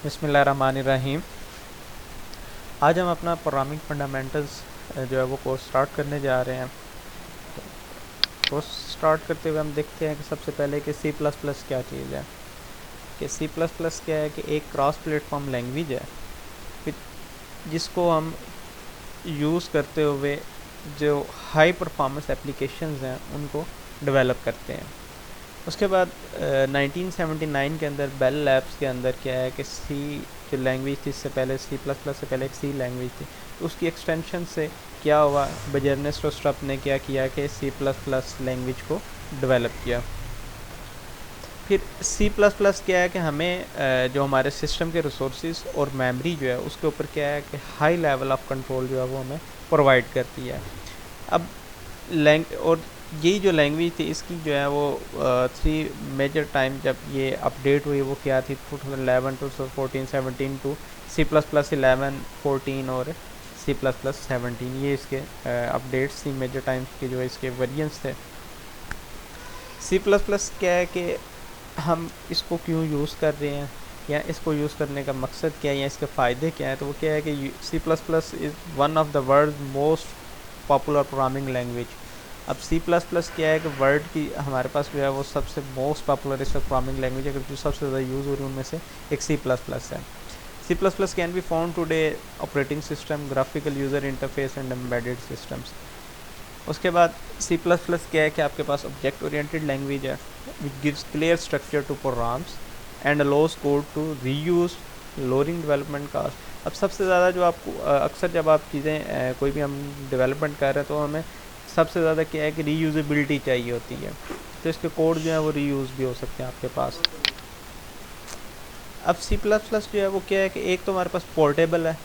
बिस्मिल्लाहिर्रहमानिर्रहीम। आज हम अपना प्रोग्रामिंग फंडामेंटल्स जो है वो कोर्स स्टार्ट करने जा रहे हैं। कोर्स स्टार्ट करते हुए हम देखते हैं कि सबसे पहले कि सी प्लस प्लस क्या चीज़ है। कि सी प्लस प्लस क्या है कि एक क्रॉस प्लेटफॉर्म लैंग्वेज है जिसको हम यूज़ करते हुए जो हाई परफॉर्मेंस एप्लीकेशंस हैं उनको डेवलप करते हैं। उसके बाद 1979 के अंदर बेल लैब्स के अंदर क्या है कि सी जो लैंग्वेज थी, इससे पहले सी प्लस प्लस से पहले एक सी लैंग्वेज थी, तो उसकी एक्सटेंशन से क्या हुआ, बर्जेर्नेस रोस्ट्रप ने क्या किया कि सी प्लस प्लस लैंग्वेज को डेवलप किया। फिर सी प्लस प्लस क्या है कि हमें जो हमारे सिस्टम के रिसोर्सेज और मेमोरी जो है उसके ऊपर क्या है कि हाई लेवल ऑफ कंट्रोल जो है वो हमें प्रोवाइड करती है। अब और यही जो लैंग्वेज थी इसकी जो है वो 3 मेजर टाइम जब ये अपडेट हुई वो क्या थी, 2011 2014 17 टू सी प्लस प्लस 11 14 और सी प्लस प्लस 17, ये इसके अपडेट्स थी, मेजर टाइम्स के जो इसके वेरिएंट्स थे। सी प्लस प्लस क्या है कि हम इसको क्यों यूज़ कर रहे हैं या इसको यूज़ करने का मकसद क्या है या इसके फ़ायदे क्या है, तो वो क्या है कि C plus plus is one of the world most popular programming language. अब सी प्लस प्लस क्या है कि वर्ल्ड की हमारे पास जो है वो सबसे मोस्ट पॉपुलर इस प्रोग्रामिंग लैंग्वेज है, जो सबसे ज़्यादा यूज़ हो रही है उनमें से एक सी प्लस प्लस है। C plus plus can be found today operating system, graphical user interface and embedded systems. उसके बाद सी प्लस प्लस क्या है कि आपके पास ऑब्जेक्ट ओरिएंटेड लैंग्वेज है which gives clear structure to programs and allows code to reuse, lowering development cost. अब सबसे ज़्यादा जो आपको अक्सर जब आप चीज़ें कोई भी हम डेवलपमेंट कर रहे हैं तो हमें सबसे ज़्यादा क्या है कि रीयूजेबिलिटी चाहिए होती है, तो इसके कोड जो है वो रीयूज़ भी हो सकते हैं आपके पास। अब सी प्लस प्लस जो है वो क्या है कि एक तो हमारे पास पोर्टेबल है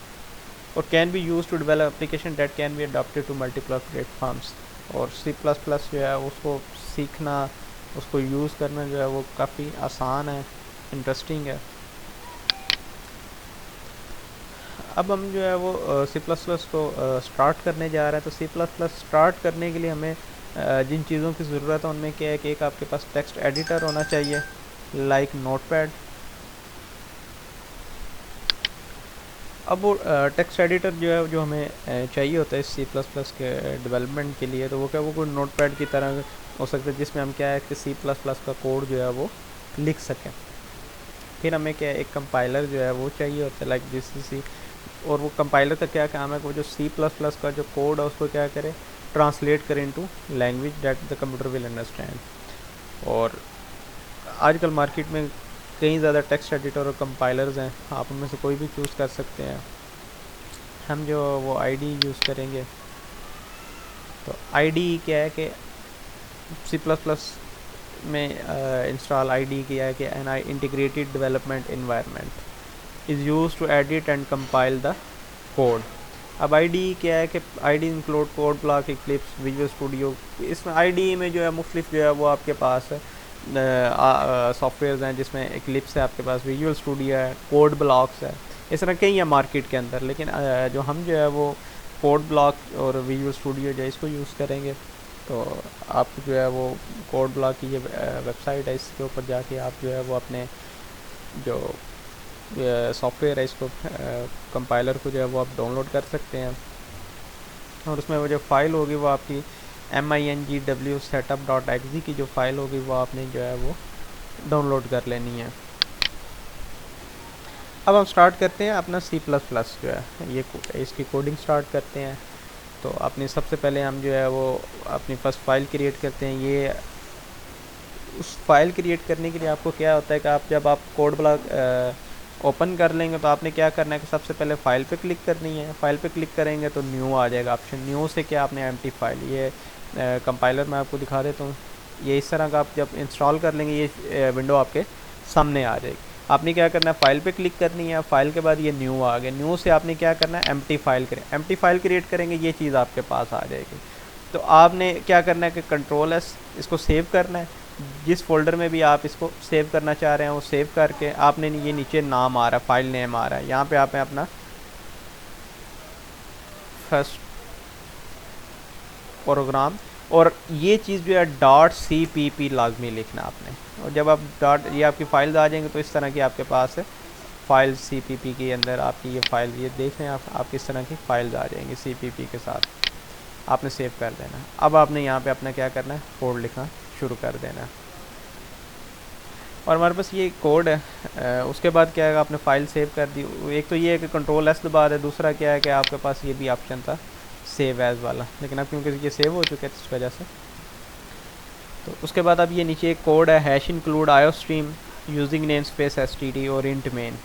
और can be use to develop application that can be adopted to multiple platforms. और सी प्लस प्लस जो है उसको सीखना, उसको यूज़ करना जो है वो काफ़ी आसान है, इंटरेस्टिंग है। अब हम जो है वो सी प्लस प्लस को स्टार्ट करने जा रहे हैं। तो सी प्लस प्लस स्टार्ट करने के लिए हमें जिन चीज़ों की ज़रूरत है उनमें क्या है कि एक आपके पास टेक्स्ट एडिटर होना चाहिए लाइक नोटपैड। अब वो टेक्स्ट एडिटर जो है जो हमें चाहिए होता है सी प्लस प्लस के डेवलपमेंट के लिए, तो वो क्या वो कोई नोटपैड की तरह हो सकता है जिसमें हम क्या है कि सी प्लस प्लस का कोड जो है वो लिख सकें। फिर हमें क्या है एक कंपाइलर जो है वो चाहिए होता है लाइक जीसीसी, और वो कंपाइलर का क्या काम है कि वो जो सी प्लस प्लस का जो कोड है उसको क्या करे, ट्रांसलेट करें into language that the computer will understand. और आजकल मार्केट में कई ज़्यादा टेक्स्ट एडिटर और कंपाइलर्स हैं, आप उनमें से कोई भी चूज़ कर सकते हैं। हम जो वो आईडी यूज़ करेंगे, तो आईडी क्या है कि सी प्लस प्लस में इंस्टॉल आईडी किया है कि an I integrated development environment is use to edit and compile the code. अब आईडी क्या है कि ID include code block, Eclipse, Visual Studio. इसमें आईडी में जो है मुख्तलिफ जो है वो आपके पास सॉफ्टवेयर हैं, जिसमें इक्लिप्स है आपके पास, विजुअल स्टूडियो है, कोड ब्लॉक्स है, इस तरह कई है मार्केट के अंदर। लेकिन जो हम जो है वो कोड ब्लॉक और विजुअल स्टूडियो जो है इसको यूज़ करेंगे। तो आप जो है वो कोड ब्लॉक की ये वेबसाइट है, इसके ऊपर जाके आप जो है वो अपने जो सॉफ्टवेयर है इसको कंपाइलर को जो है वो आप डाउनलोड कर सकते हैं, और उसमें वो जो फ़ाइल होगी वो आपकी mingw setup.exe की जो फ़ाइल होगी वो आपने जो है वो डाउनलोड कर लेनी है। अब हम स्टार्ट करते हैं अपना सी प्लस प्लस जो है ये इसकी कोडिंग स्टार्ट करते हैं। तो अपनी सबसे पहले हम जो है वो अपनी फर्स्ट फाइल क्रिएट करते हैं। ये उस फाइल क्रिएट करने के लिए आपको क्या होता है कि आप जब आप कोड ब्लॉक ओपन कर लेंगे तो आपने क्या करना है कि सबसे पहले फ़ाइल पे क्लिक करनी है। फ़ाइल पे क्लिक करेंगे तो न्यू आ जाएगा ऑप्शन, न्यू से क्या आपने एम्प्टी फाइल, ये कंपाइलर मैं आपको दिखा देता हूँ। ये इस तरह का आप जब इंस्टॉल कर लेंगे ये विंडो आपके सामने आ जाएगी। आपने क्या करना है, फ़ाइल पे क्लिक करनी है, फ़ाइल के बाद ये न्यू आ गया, न्यू से आपने क्या करना है एम्प्टी फाइल करें, एम्प्टी फाइल क्रिएट करेंगे, ये चीज़ आपके पास आ जाएगी। तो आपने क्या करना है कि कंट्रोल एस इसको सेव करना है, जिस फोल्डर में भी आप इसको सेव करना चाह रहे हैं वो सेव करके आपने ये नीचे नाम आ रहा है, फाइल नेम आ रहा है, यहाँ पे आपने अपना फर्स्ट प्रोग्राम, और ये चीज़ जो है .cpp लाजमी लिखना आपने। और जब आप ये आपकी फाइल आ जाएंगे तो इस तरह की आपके पास फाइल CPP के अंदर आपकी ये फाइल, ये देख रहे हैं आप किस तरह की फाइल्स आ जाएंगी CPP के साथ, आपने सेव कर देना। अब आपने यहाँ पे अपना क्या करना है, कोड लिखना शुरू कर देना। और हमारे पास ये कोड है। उसके बाद क्या है, आपने फ़ाइल सेव कर दी। एक तो ये है कि Ctrl+S दबा है, दूसरा क्या है कि आपके पास ये भी ऑप्शन था सेव एज़ वाला, लेकिन अब क्योंकि ये सेव हो चुके हैं इस वजह से। तो उसके बाद अब ये नीचे एक कोड है, hash include iostream using name space STD और इंट मेन।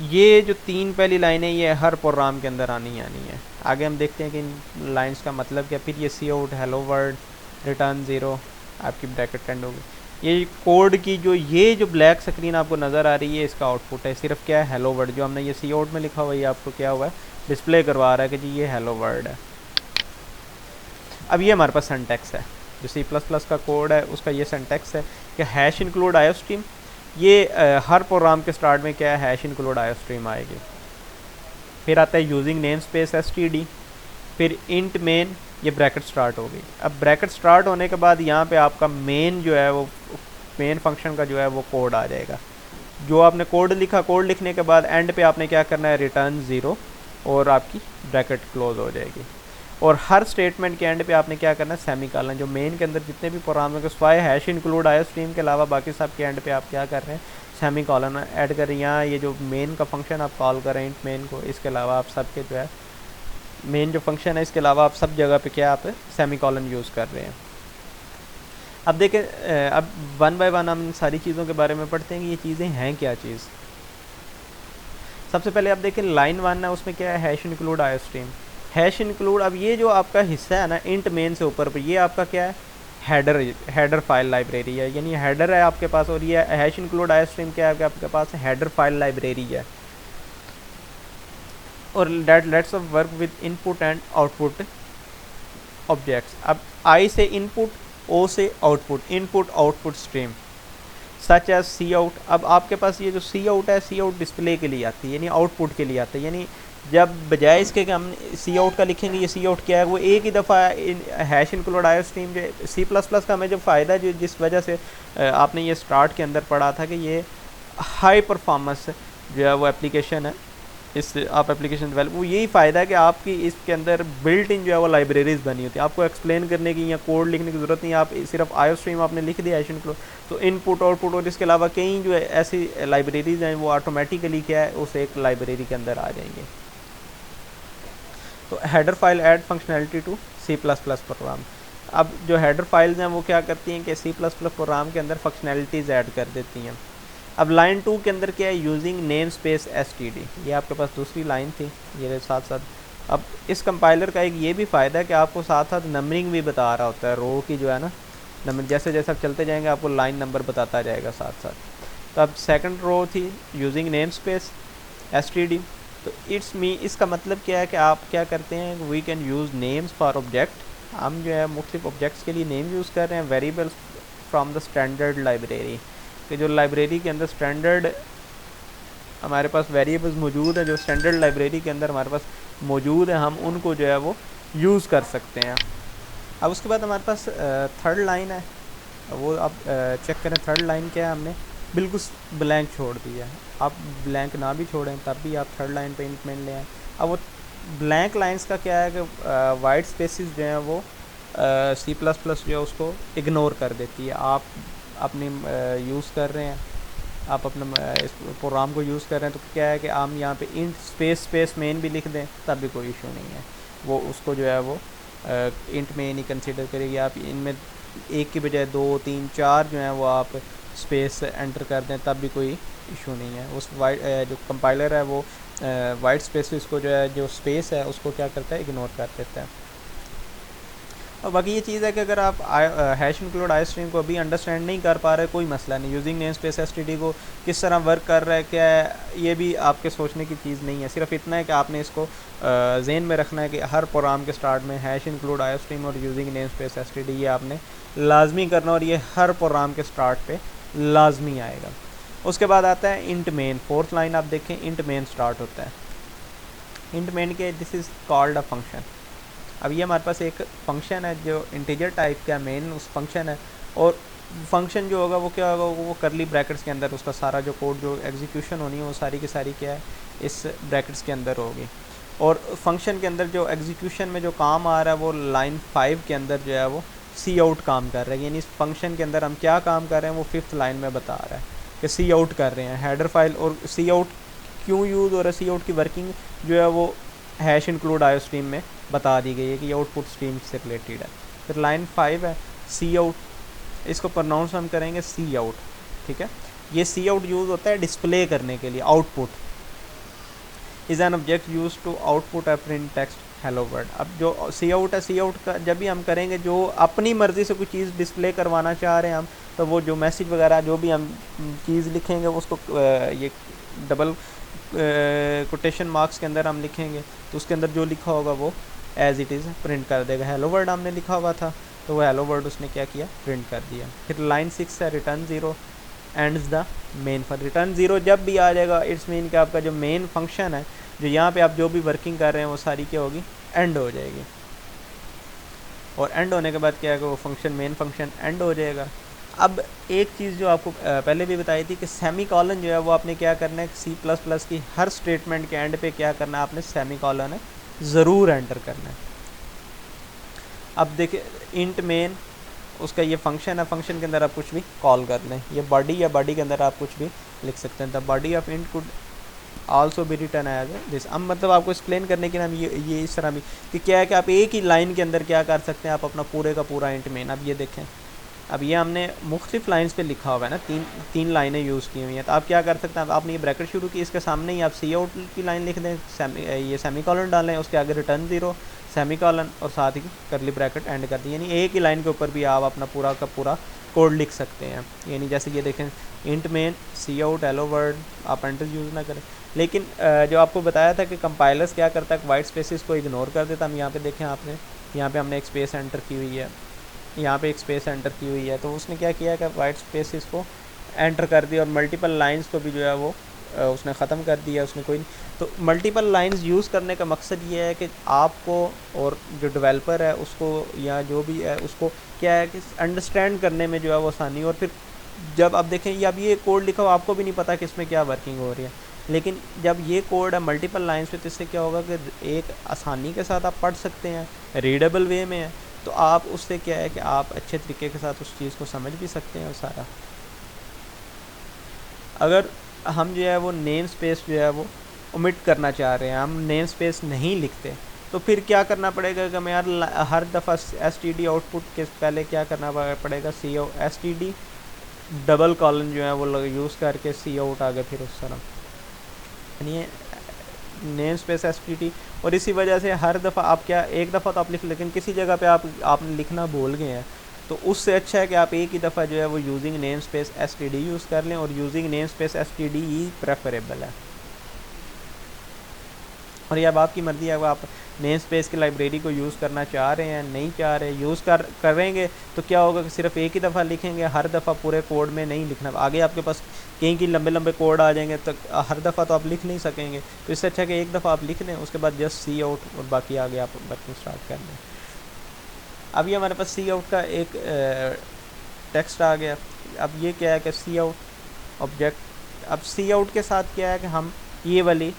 ये जो 3 पहली लाइनें ये हर प्रोग्राम के अंदर आनी है। आगे हम देखते हैं कि इन लाइंस का मतलब क्या। फिर ये cout हेलो वर्ल्ड रिटर्न 0 आपकी ब्रैकेट एंड होगी। ये कोड की जो ब्लैक स्क्रीन आपको नज़र आ रही है इसका आउटपुट है, सिर्फ क्या है, हेलो वर्ल्ड। जो हमने ये cout में लिखा हुआ है ये आपको क्या हुआ है, डिस्प्ले करवा रहा है कि जी ये हेलो वर्ल्ड है। अब ये हमारे पास सिंटैक्स है, जो C++ का कोड है उसका ये सिंटैक्स है कि हैश इंक्लूड आयोस्ट्रीम। ये हर प्रोग्राम के स्टार्ट में क्या है, हैश इंक्लूड आयोस्ट्रीम आएगी। फिर आता है यूजिंग नेम स्पेस STD, फिर इंट मेन, ये ब्रैकेट स्टार्ट हो गई। अब ब्रैकेट स्टार्ट होने के बाद यहाँ पे आपका मेन जो है वो मेन फंक्शन का जो है वो कोड आ जाएगा। जो आपने कोड लिखा, कोड लिखने के बाद एंड पे आपने क्या करना है, रिटर्न 0 और आपकी ब्रैकेट क्लोज हो जाएगी। और हर स्टेटमेंट के एंड पे आपने क्या करना है, सेमीकोलन। जो मेन के अंदर जितने भी प्रोग्राम है स्वाय हैश इंक्लूड आयोस्ट्रीम के अलावा बाकी सब के एंड पे आप क्या कर रहे हैं, सेमीकोलन ऐड कर रहे हैं। यहाँ ये जो मेन का फंक्शन आप कॉल कर रहे हैं इंट मेन को, इसके अलावा आप सब के जो है मेन जो फंक्शन है इसके अलावा आप सब जगह पे क्या आप सेमीकोलन यूज़ कर रहे हैं। अब देखें, अब वन बाय वन हम सारी चीज़ों के बारे में पढ़ते हैं कि ये चीज़ें हैं क्या चीज़। सबसे पहले आप देखें लाइन 1 है, उसमें क्या है, hash include iostream. Hash include, अब ये जो आपका हिस्सा है ना इंट मेन से ऊपर पर, ये आपका क्या है, हेडर फाइल लाइब्रेरी है, यानी हेडर है आपके पास। और ये हैश इंक्लूड आयोस्ट्रीम क्या है, आपके पास हेडर फाइल लाइब्रेरी है। और that lets us work with input and output objects। अब I से input, O से output, input output stream such as cout। अब आपके पास ये जो cout है, cout डिस्प्ले के लिए आती है, यानी आउटपुट के लिए आता है। यानी जब बजाय इसके कि हम cout का लिखेंगे, ये cout क्या है, वो एक ही दफ़ा हैश इंक्लूड आयोस्ट्रीम जो C++ का हमें जो फ़ायदा जो जिस वजह से आपने ये स्टार्ट के अंदर पढ़ा था कि ये हाई परफॉर्मेंस जो है वो एप्लीकेशन है, इस आप एप्लीकेशन डेवलप, वो यही फ़ायदा है कि आपकी इसके अंदर बिल्ट इन जो है वो लाइब्रेरीज़ बनी होती है। आपको एक्सप्लेन करने की या कोड लिखने की ज़रूरत नहीं है, आप सिर्फ आयोस्ट्रीम आपने लिख दिया हैश इंक्लूड, तो इनपुट आउटपुट और इसके अलावा कई जो है ऐसी लाइब्रेरीज़ हैं वो ऑटोमेटिकली क्या है उस एक लाइब्रेरी के अंदर आ जाएंगे। तो header file add functionality to C++ program. अब जो हेडर फाइल्स हैं वो क्या करती हैं कि C++ प्रोग्राम के अंदर फंक्शनैलिटीज़ ऐड कर देती हैं। अब लाइन 2 के अंदर क्या है, यूजिंग नेम स्पेस STD, ये आपके पास दूसरी लाइन थी ये साथ साथ। अब इस कंपाइलर का एक ये भी फ़ायदा है कि आपको साथ साथ नंबरिंग भी बता रहा होता है, रो की जो है ना नंबर, जैसे जैसे आप चलते जाएंगे आपको लाइन नंबर बताता जाएगा साथ साथ। तो अब सेकंड रो थी यूजिंग नेम स्पेस STD। तो इट्स मी, इसका मतलब क्या है कि आप क्या करते हैं, we can use names for object. हम जो है मुख्तलिफ ऑब्जेक्ट्स के लिए नेम यूज़ कर रहे हैं, variables from the standard library, कि जो लाइब्रेरी के अंदर स्टैंडर्ड हमारे पास वेरिएबल्स मौजूद हैं, जो स्टैंडर्ड लाइब्रेरी के अंदर हमारे पास मौजूद है, हम उनको जो है वो यूज़ कर सकते हैं। अब उसके बाद हमारे पास थर्ड लाइन है, वो आप चेक करें थर्ड लाइन क्या है, हमने बिल्कुल ब्लैंक छोड़ दिया है। आप ब्लैंक ना भी छोड़ें तब भी आप थर्ड लाइन पे इंट मेन ले आएँ। अब वो ब्लैंक लाइंस का क्या है कि वाइट स्पेसिस जो हैं वो C++ जो है उसको इग्नोर कर देती है। आप अपने यूज़ कर रहे हैं, आप अपने इस प्रोग्राम को यूज़ कर रहे हैं, तो क्या है कि हम यहाँ पे इंट स्पेस मेन भी लिख दें तब भी कोई इशू नहीं है, वो उसको जो है वो इंट मेन ही कंसीडर करेगी। आप इनमें एक की बजाय 2 3 4 जो हैं वो आप स्पेस एंटर कर दें तब भी कोई इशू नहीं है। उस वाइट जो कंपाइलर है वो वाइट स्पेस इसको जो है जो स्पेस है उसको क्या करता है, इग्नोर कर देता है। और बाकी ये चीज़ है कि अगर आप हैश इंक्लूड आयोस्ट्रीम को अभी अंडरस्टैंड नहीं कर पा रहे, कोई मसला नहीं, यूजिंग नेम स्पेस STD को किस तरह वर्क कर रहा है क्या है, ये भी आपके सोचने की चीज़ नहीं है। सिर्फ इतना है कि आपने इसको जहन में रखना है कि हर प्रोग्राम के स्टार्ट में हैश इंक्लूड आयोस्ट्रीम और यूजिंग नेम स्पेस STD ये आपने लाजमी करना, और ये हर प्रोग्राम के स्टार्ट पर लाजमी आएगा। उसके बाद आता है इंट मेन, फोर्थ लाइन आप देखें इंट मेन स्टार्ट होता है। इंट मेन के this is called a function. अब ये हमारे पास एक फंक्शन है जो इंटीजर टाइप का मेन उस फंक्शन है, और फंक्शन जो होगा वो क्या होगा, वो करली ब्रैकेट्स के अंदर उसका सारा जो कोड जो एग्जीक्यूशन होनी है वो सारी की सारी क्या है इस ब्रैकेट्स के अंदर होगी। और फंक्शन के अंदर जो एग्जीक्यूशन में जो काम आ रहा है वो लाइन 5 के अंदर जो है वो सी आउट काम कर रहा है, यानी इस फंक्शन के अंदर हम क्या काम कर रहे हैं वो 5th लाइन में बता रहा है कि सी आउट कर रहे हैं हेडर फाइल। और सी आउट क्यों यूज़ हो रहा है, सी आउट की वर्किंग जो है वो हैश इंक्लूड आयो स्ट्रीम में बता दी गई है कि ये आउटपुट स्ट्रीम से रिलेटेड है। फिर लाइन 5 है सी आउट, इसको प्रोनाउंस हम करेंगे सी आउट, ठीक है। ये सी आउट यूज़ होता है डिस्प्ले करने के लिए, output is an object use to output a print text hello word. अब जो सी आउट है, सी आउट का जब भी हम करेंगे जो अपनी मर्ज़ी से कोई चीज़ डिस्प्ले करवाना चाह रहे हैं हम, तो वो जो मैसेज वगैरह जो भी हम चीज़ लिखेंगे उसको ये डबल कोटेशन मार्क्स के अंदर हम लिखेंगे तो उसके अंदर जो लिखा होगा वो एज इट इज़ प्रिंट कर देगा। हेलो वर्ड हमने लिखा हुआ था तो वो हेलो वर्ड उसने क्या किया, प्रिंट कर दिया। फिर लाइन 6 है return 0 ends the main function. Return 0 जब भी आ जाएगा इट्स मीन कि आपका जो मेन फंक्शन है, जो यहाँ पे आप जो भी वर्किंग कर रहे हैं वो सारी क्या होगी, एंड हो जाएगी। और एंड होने के बाद क्या है कि वो फंक्शन मेन फंक्शन एंड हो जाएगा। अब एक चीज़ जो आपको पहले भी बताई थी कि सेमी कॉलन जो है वो आपने क्या करना है, C++ की हर स्टेटमेंट के एंड पे क्या करना है, आपने सेमी कॉलन है ज़रूर एंटर करना है। अब देखिए इंट मेन उसका ये फंक्शन है, फंक्शन के अंदर आप कुछ भी कॉल कर लें, ये बॉडी या बॉडी के अंदर आप कुछ भी लिख सकते हैं। The body of int could also be return as this. अब मतलब आपको एक्सप्लेन करने के लिए हम ये इस तरह भी कि क्या है कि आप एक ही लाइन के अंदर क्या कर सकते हैं, आप अपना पूरे का पूरा इंट मेन। अब ये देखें, अब ये हमने मुख्तलिफ लाइन्स पे लिखा हुआ है ना, तीन लाइनें यूज़ की हुई हैं। तो आप क्या कर सकते हैं, आपने ये ब्रैकेट शुरू की, इसके सामने ही आप सी आउट की लाइन लिख दें, ये सेमी कॉलन डालें, उसके आगे रिटर्न 0 सेमी कॉलन और साथ ही करली ब्रैकेट एंड कर दी। यानी एक ही लाइन के ऊपर भी आप अपना पूरा का पूरा कोड लिख सकते हैं। यानी जैसे ये देखें इंट मेन सी आउट हेलो वर्ड, आप एंटर यूज़ ना करें। लेकिन जो आपको बताया था कि कंपाइलर्स क्या करता है, वाइट स्पेसिस को इग्नोर कर देता। हम यहाँ पे देखें, आपने यहाँ पे हमने एक स्पेस एंटर की हुई है, यहाँ पे एक स्पेस एंटर की हुई है, तो उसने क्या किया कि वाइट स्पेसिस को एंटर कर दिया और मल्टीपल लाइंस को भी जो है वो उसने ख़त्म कर दिया उसने कोई। तो मल्टीपल लाइंस यूज़ करने का मकसद ये है कि आपको और जो डेवलपर है उसको या जो भी है उसको क्या है कि अंडरस्टैंड करने में जो है वो आसानी। और फिर जब आप देखें ये अब ये कोड लिखा हो, आपको भी नहीं पता कि इसमें क्या वर्किंग हो रही है, लेकिन जब ये कोड है मल्टीपल लाइंस पे तो इससे क्या होगा कि एक आसानी के साथ आप पढ़ सकते हैं, रीडेबल वे में है, तो आप उससे क्या है कि आप अच्छे तरीके के साथ उस चीज़ को समझ भी सकते हैं। और सारा अगर हम जो है वो नेम स्पेस जो है वो ओमिट करना चाह रहे हैं, हम नेम स्पेस नहीं लिखते, तो फिर क्या करना पड़ेगा कि हमें यार हर दफ़ा std आउटपुट के पहले क्या करना पड़ेगा, std डबल कॉलन जो है वो यूज़ करके सी आउट आ गए फिर उस तरह, यानी नेम स्पेस std। और इसी वजह से हर दफ़ा आप क्या एक दफ़ा तो आप लिख, लेकिन किसी जगह पे आपने लिखना भूल गए हैं, तो उससे अच्छा है कि आप एक ही दफ़ा जो है वो using name space std use कर लें। और यूजिंग नेम स्पेस std ही प्रेफरेबल है। और ये अब आपकी मर्ज़ी है, आप नेम स्पेस की लाइब्रेरी को यूज़ करना चाह रहे हैं, नहीं चाह रहे, यूज़ करेंगे तो क्या होगा कि सिर्फ एक ही दफ़ा लिखेंगे, हर दफ़ा पूरे कोड में नहीं लिखना। आगे आपके पास कहीं की लंबे लंबे कोड आ जाएंगे तो हर दफ़ा तो आप लिख नहीं सकेंगे, तो इससे अच्छा कि एक दफ़ा आप लिख लें, उसके बाद जस्ट सी आउट और बाकी आगे आप वर्किंग स्टार्ट कर लें। अब ये हमारे पास सी आउट का एक टेक्स्ट आ गया। अब ये क्या है कि सी आउट ऑब्जेक्ट, अब सी आउट के साथ क्या है कि हम ये वाली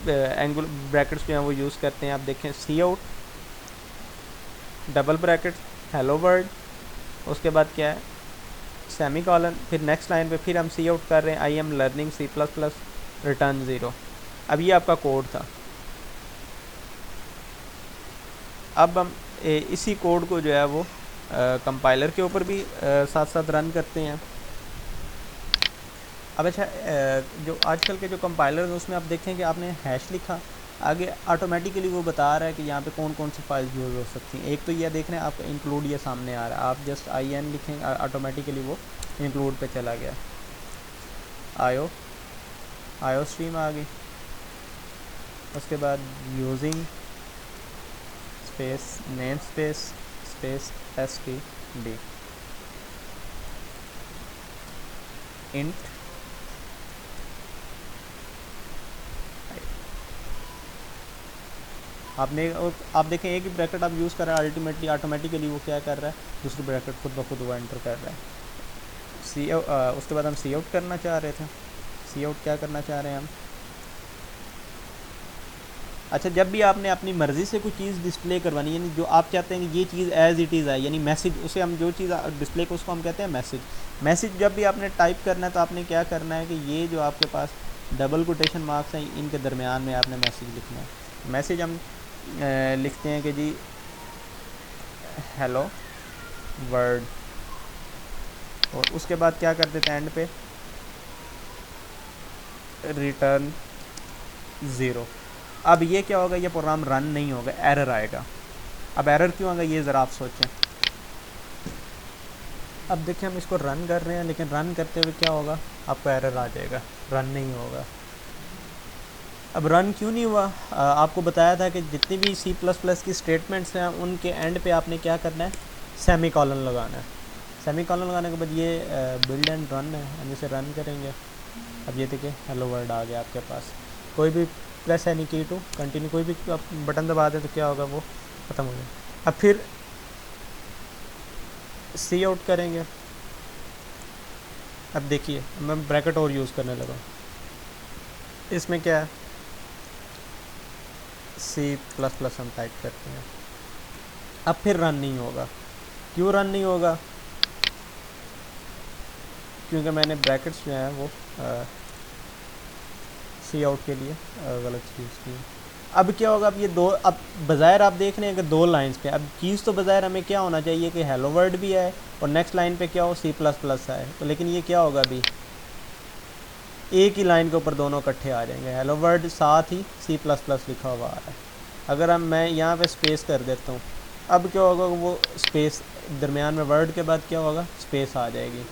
एंगल ब्रैकेट्स जो हैं वो यूज़ करते हैं। आप देखें C out double bracket hello word, उसके बाद क्या है सेमी कॉलन, फिर नेक्स्ट लाइन पे फिर हम सी आउट कर रहे हैं I am learning C++ return 0। अब ये आपका कोड था। अब हम इसी कोड को जो है वो कंपाइलर के ऊपर भी साथ साथ रन करते हैं। अब अच्छा जो आजकल के जो कंपाइलर हैं उसमें आप देखें कि आपने हैश लिखा, आगे ऑटोमेटिकली वो बता रहा है कि यहाँ पे कौन कौन सी फाइल्स यूज़ हो सकती हैं। एक तो ये देख रहे हैं आपका इंक्लूड ये सामने आ रहा है, आप जस्ट IN लिखें ऑटोमेटिकली वो इंक्लूड पे चला गया। आयो स्ट्रीम आ गई, उसके बाद using space name space space std int आपने आप देखें एक ही ब्रैकेट आप यूज़ कर रहे हैं, अल्टीमेटली ऑटोमेटिकली वो क्या कर रहा है, दूसरी ब्रैकेट खुद ब खुद वो एंटर कर रहा है। उसके बाद हम सी आउट करना चाह रहे थे। सी आउट क्या करना चाह रहे हैं हम, अच्छा जब भी आपने अपनी मर्ज़ी से कोई चीज़ डिस्प्ले करवानी है, यानी जो आप चाहते हैं कि ये चीज़ एज़ इट इज़ है, यानी मैसेज, उसे हम जो चीज़ डिस्प्ले को उसको हम कहते हैं मैसेज। मैसेज जब भी आपने टाइप करना है तो आपने क्या करना है कि ये जो आपके पास डबल कोटेशन मार्क्स हैं इनके दरमियान में आपने मैसेज लिखना है। मैसेज हम लिखते हैं कि जी हेलो वर्ड, और उसके बाद क्या कर देते हैं एंड पे रिटर्न 0। अब ये क्या होगा, ये प्रोग्राम रन नहीं होगा, एरर आएगा। अब एरर क्यों आएगा ये ज़रा आप सोचें। अब देखिए हम इसको रन कर रहे हैं, लेकिन रन करते हुए क्या होगा, आपको एरर आ जाएगा, रन नहीं होगा। अब रन क्यों नहीं हुआ, आपको बताया था कि जितनी भी C++ की स्टेटमेंट्स हैं उनके एंड पे आपने क्या करना है, सेमी कॉलन लगाना है। सेमी कॉलन लगाने के बाद ये बिल्ड एंड रन है, हम इसे रन करेंगे। अब ये देखिए हेलो वर्ड आ गया आपके पास। कोई भी प्रेस एनी की टू कंटिन्यू, कोई भी आप बटन दबा दें तो क्या होगा, वो ख़त्म हो जाएगा। अब फिर सी आउट करेंगे। अब देखिए मैं ब्रैकेट और यूज़ करने लगा, इसमें क्या है C++ हम टाइप करते हैं। अब फिर रन नहीं होगा। क्यों रन नहीं होगा, क्योंकि मैंने ब्रैकेट्स जो हैं वो सी आउट के लिए गलत यूज़ की। अब क्या होगा, अब ये दो, अब बज़ाहिर आप देख रहे हैं कि दो लाइंस पे, अब चीज़ तो बज़ाहिर हमें क्या होना चाहिए कि हेलो वर्ड भी है और नेक्स्ट लाइन पे क्या हो C++ है, तो लेकिन ये क्या होगा, अभी एक ही लाइन के ऊपर दोनों इकट्ठे आ जाएंगे, हेलो वर्ड साथ ही C++ लिखा हुआ आ रहा है। अगर हम मैं यहाँ पे स्पेस कर देता हूँ, अब क्या होगा, वो स्पेस दरमियान में वर्ड के बाद क्या होगा, स्पेस आ जाएगी।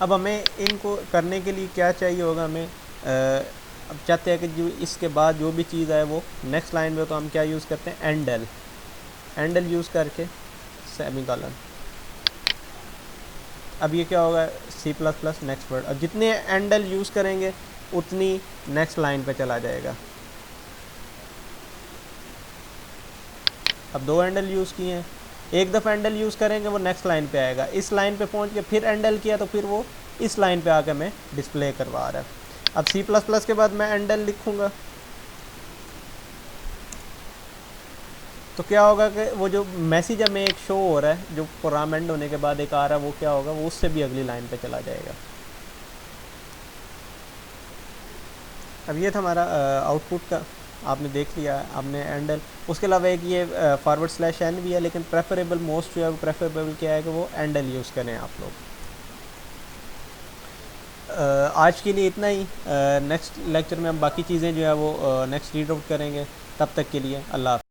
अब हमें इनको करने के लिए क्या चाहिए होगा, हमें अब चाहते हैं कि जो इसके बाद जो भी चीज़ है वो नेक्स्ट लाइन में, तो हम क्या यूज़ करते हैं, एंडल यूज़ करके सेमी कॉलन। अब ये क्या होगा, C++ नेक्स्ट वर्ड। अब जितने एंडल यूज़ करेंगे उतनी नेक्स्ट लाइन पे चला जाएगा। अब दो एंडल यूज़ किए हैं, एक दफ़ा एंडल यूज़ करेंगे वो नेक्स्ट लाइन पे आएगा, इस लाइन पे पहुंच के फिर एंडल किया तो फिर वो इस लाइन पे आके हमें डिस्प्ले करवा रहा है। अब C++ के बाद मैं एंडल लिखूँगा तो क्या होगा कि वो जो मैसेज हमें एक शो हो रहा है, जो प्रोग्राम एंड होने के बाद एक आ रहा है, वो क्या होगा, वो उससे भी अगली लाइन पे चला जाएगा। अब ये था हमारा आउटपुट का, आपने देख लिया, आपने एंडल। उसके अलावा एक ये /n भी है, लेकिन प्रेफरेबल मोस्ट जो है वो प्रेफरेबल क्या है कि वो एंडल यूज़ करें आप लोग। आज के लिए इतना ही। नेक्स्ट लेक्चर में हम बाकी चीज़ें जो है वो नेक्स्ट रीड आउट करेंगे। तब तक के लिए अल्लाह हाफ़िज़।